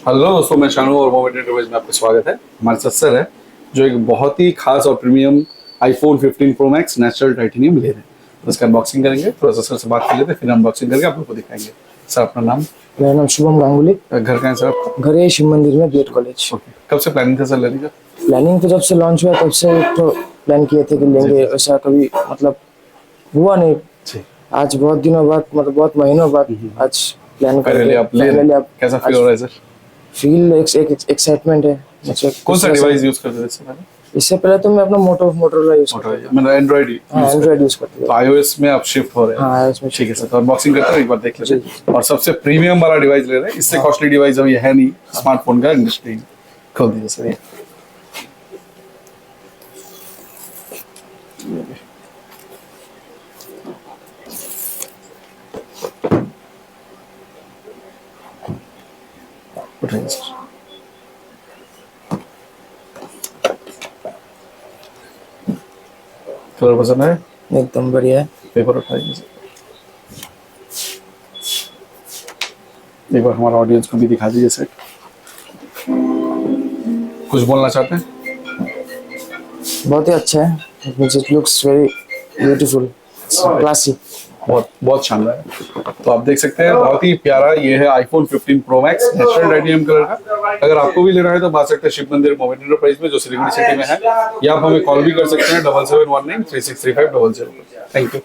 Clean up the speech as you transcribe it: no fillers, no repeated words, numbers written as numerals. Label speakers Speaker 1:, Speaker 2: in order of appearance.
Speaker 1: Hello दोस्तों, मैं शानू और मोमेंट एंटरप्राइज में आपका स्वागत है। हमारे साथ सर है जो एक बहुत ही खास और premium iPhone 15 pro max natural titanium ले रहे हैं। तो इसका अनबॉक्सिंग करेंगे, थोड़ा सा सर से बात कर लेते हैं, फिर अनबॉक्सिंग करके आप लोग को दिखाएंगे। सर अपना नाम?
Speaker 2: मेरा नाम शुभम गांगुली।
Speaker 1: घर कहाँ है सर आपका?
Speaker 2: घर है शिव मंदिर में, बीएड कॉलेज।
Speaker 1: कब से प्लानिंग था सर लेने का?
Speaker 2: प्लानिंग तो जब से लॉन्च हुआ तब से तो प्लान किए थे कि लेंगे, ऐसा कभी मतलब हुआ नहीं। आज बहुत दिनों बाद, मतलब बहुत महीनों बाद आज प्लान
Speaker 1: फाइनली आप ले रहे हैं। कैसा फील हो रहा है सर?
Speaker 2: फील एक एक्साइटमेंट है।
Speaker 1: कौन सा डिवाइस यूज करते थे इससे पहले?
Speaker 2: इससे पहले तो मैं अपना मोटोरोला यूज करता था,
Speaker 1: मतलब एंड्रॉइड
Speaker 2: यूज करता था।
Speaker 1: तो आईओएस में आप शिफ्ट हो रहे हैं?
Speaker 2: हाँ, इसमें
Speaker 1: ठीक है सर, तो अनबॉक्सिंग करते हैं, एक बार देख लेते हैं। और सबसे प्रीमियम वाला डिवाइस ले रहे हैं, इससे कॉस्टली डिवाइस अभी है नहीं स्मार्टफोन का इंडस्ट्री। खोल दीजिए सर ये। उठाइए सर। कलर पसंद है?
Speaker 2: एकदम बढ़िया है।
Speaker 1: पेपर उठाइए सर। एक बार हमारा ऑडियंस को भी दिखा दीजिए सर। कुछ बोलना चाहते हैं?
Speaker 2: बहुत ही अच्छा है, it looks very beautiful, classy.
Speaker 1: बहुत शानदार है। तो आप देख सकते हैं, बहुत ही प्यारा ये है iPhone 15 pro max natural titanium colour का। अगर आपको भी लेना है तो आ सकते हैं शिव मंदिर मोमेंट एंटरप्राइज में, जो सिलीगुड़ी सिटी में है, या आप हमें कॉल भी कर सकते हैं 7719 363500। Thank you.